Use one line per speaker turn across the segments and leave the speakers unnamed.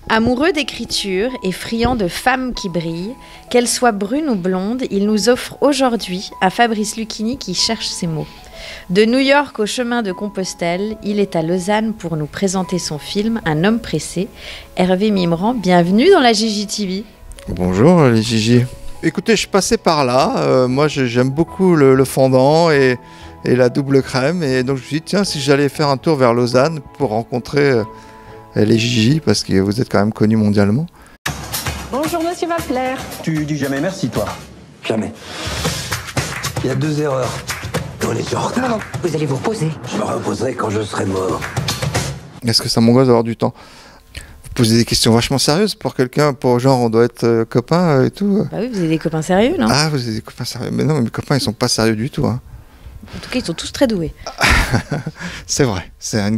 Amoureux d'écriture et friand de femmes qui brillent, qu'elles soient brunes ou blondes, il nous offre aujourd'hui à Fabrice Lucchini qui cherche ses mots. De New York au chemin de Compostelle, il est à Lausanne pour nous présenter son film Un homme pressé. Hervé Mimran, bienvenue dans la Gigi TV.
Bonjour les Gigi. Écoutez, je suis passé par là, moi j'aime beaucoup le fondant et la double crème, et donc je me suis dit tiens, si j'allais faire un tour vers Lausanne pour rencontrer les Gigi, parce que vous êtes quand même connus mondialement.
Bonjour monsieur Waffler.
Tu dis jamais merci toi? Jamais. Il y a 2 erreurs. On est en retard.
Non, vous allez vous reposer.
Je me reposerai quand je serai mort.
Est-ce que ça m'angoisse d'avoir du temps? Vous posez des questions vachement sérieuses pour quelqu'un, pour genre on doit être copains et tout.
Bah oui, vous avez des copains sérieux, non?
Ah, vous avez des copains sérieux? Mais non, mes copains ils sont pas sérieux du tout. Hein.
En tout cas, ils sont tous très doués.
C'est vrai, c'est un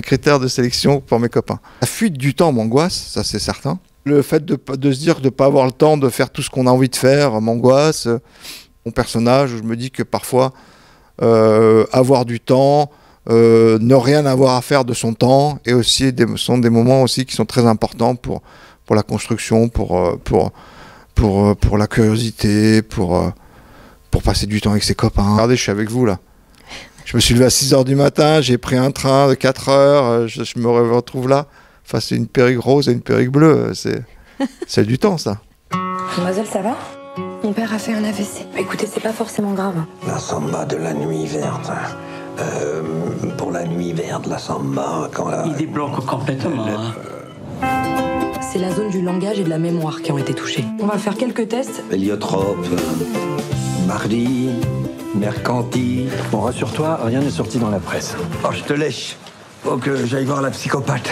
critère de sélection pour mes copains. La fuite du temps m'angoisse, ça c'est certain. Le fait de se dire de ne pas avoir le temps de faire tout ce qu'on a envie de faire m'angoisse. Mon personnage, où je me dis que parfois, avoir du temps, ne rien avoir à faire de son temps, et aussi sont des moments aussi qui sont très importants pour la construction, pour la curiosité, pour passer du temps avec ses copains. Regardez, je suis avec vous là. Je me suis levé à 6 h du matin, j'ai pris un train de 4 heures, je me retrouve là, face à une perruque rose et une perruque bleue. C'est du temps ça.
Mademoiselle, ça va? Mon père a fait un AVC. Écoutez, c'est pas forcément grave.
La samba de la nuit verte. Pour la nuit verte, la samba, quand la...
Il débloque complètement.
C'est la zone du langage et de la mémoire qui ont été touchées. On va faire quelques tests.
Héliotrope, mardi, mercantile.
Bon, rassure-toi, rien n'est sorti dans la presse.
Oh, je te lèche. Faut que j'aille voir la psychopathe.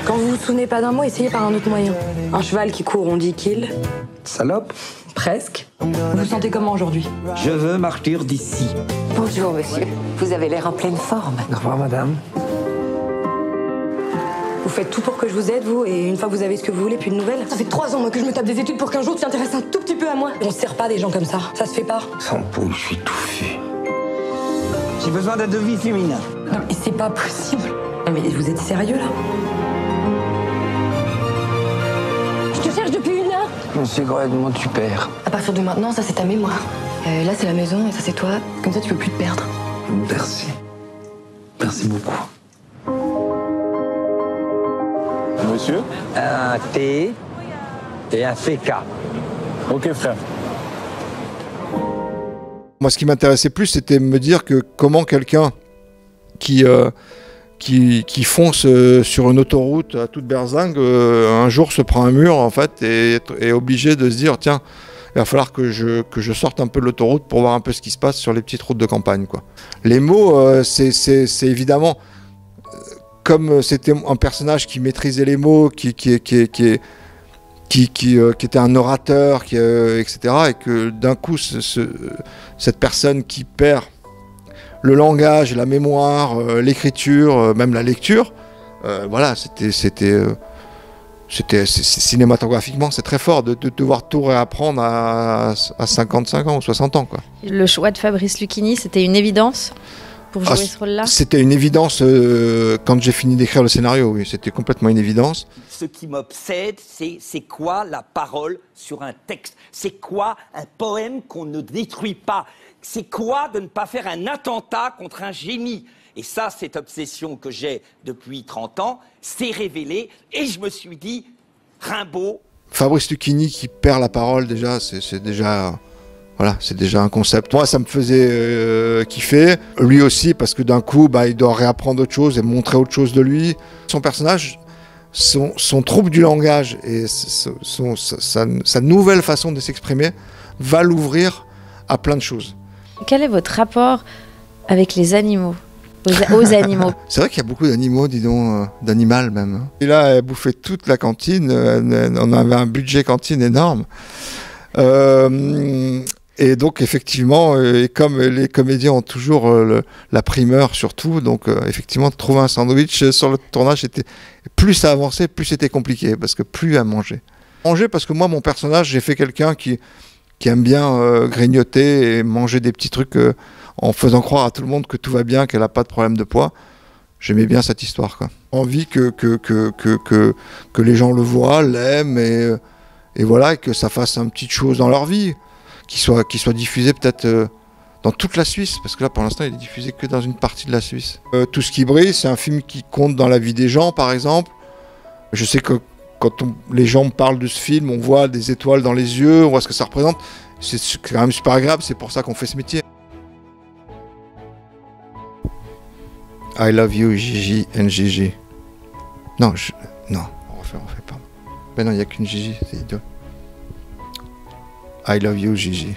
Quand vous vous souvenez pas d'un mot, essayez par un autre moyen. Un cheval qui court, on dit qu'il.
Salope.
Presque. Vous vous sentez comment aujourd'hui?
Je veux partir d'ici.
Bonjour monsieur, vous avez l'air en pleine forme.
Au revoir madame.
Vous faites tout pour que je vous aide, vous, et une fois que vous avez ce que vous voulez, plus de nouvelles. Ça fait 3 ans, moi, que je me tape des études pour qu'un jour tu t'intéresses un tout petit peu à moi. On se sert pas des gens comme ça se fait pas.
Sans peau, je suis tout fait. J'ai besoin d'un devis féminin.
Non, mais c'est pas possible. Non, mais vous êtes sérieux, là? Je te cherche depuis 1 heure.
Monsieur Gredemont, tu perds.
À partir de maintenant, ça, c'est ta mémoire. Là, c'est la maison, et ça, c'est toi. Comme ça, tu peux plus te perdre.
Merci. Merci beaucoup.
Monsieur?
Un T et un FK.
Ok, frère.
Moi, ce qui m'intéressait plus, c'était me dire que comment quelqu'un qui fonce sur une autoroute à toute berzingue, un jour se prend un mur, en fait, et est obligé de se dire, tiens, il va falloir que je sorte un peu de l'autoroute pour voir un peu ce qui se passe sur les petites routes de campagne, quoi. Les mots, c'est évidemment, comme c'était un personnage qui maîtrisait les mots, qui était un orateur, etc., et que d'un coup, cette personne qui perd le langage, la mémoire, l'écriture, même la lecture, voilà, cinématographiquement, c'est très fort de devoir tout réapprendre à 55 ans ou 60 ans, quoi.
Le choix de Fabrice Lucchini, c'était une évidence pour jouer ce rôle-là?
C'était une évidence quand j'ai fini d'écrire le scénario, oui, c'était complètement une évidence.
Ce qui m'obsède, c'est quoi la parole sur un texte? C'est quoi un poème qu'on ne détruit pas? C'est quoi de ne pas faire un attentat contre un génie? Et ça, cette obsession que j'ai depuis 30 ans, s'est révélée, et je me suis dit, Rimbaud...
Fabrice Lucchini qui perd la parole, déjà, c'est déjà... Voilà, c'est déjà un concept. Moi, ça me faisait kiffer. Lui aussi, parce que d'un coup, il doit réapprendre autre chose et montrer autre chose de lui. Son personnage, son trouble du langage et sa nouvelle façon de s'exprimer va l'ouvrir à plein de choses.
Quel est votre rapport avec les animaux, aux animaux?
C'est vrai qu'il y a beaucoup d'animaux, dis donc, d'animal même. Et là, elle bouffait toute la cantine. On avait un budget cantine énorme. Et donc effectivement, et comme les comédiens ont toujours la primeur sur tout, donc effectivement trouver un sandwich sur le tournage, plus ça avançait, plus c'était compliqué, parce que plus à manger. Manger parce que moi, mon personnage, j'ai fait quelqu'un qui aime bien grignoter et manger des petits trucs en faisant croire à tout le monde que tout va bien, qu'elle n'a pas de problème de poids. J'aimais bien cette histoire, quoi. Envie que les gens le voient, l'aiment et voilà, et que ça fasse une petite chose dans leur vie, qui soit diffusé peut-être dans toute la Suisse, parce que là pour l'instant il est diffusé que dans une partie de la Suisse. Tout ce qui brille, c'est un film qui compte dans la vie des gens, par exemple. Je sais que quand les gens me parlent de ce film, on voit des étoiles dans les yeux, on voit ce que ça représente. C'est quand même super agréable, c'est pour ça qu'on fait ce métier. I love you, Gigi and Gigi. Non, non, on refait pas. Ben non, il n'y a qu'une Gigi, c'est idiot. I love you, Gigi.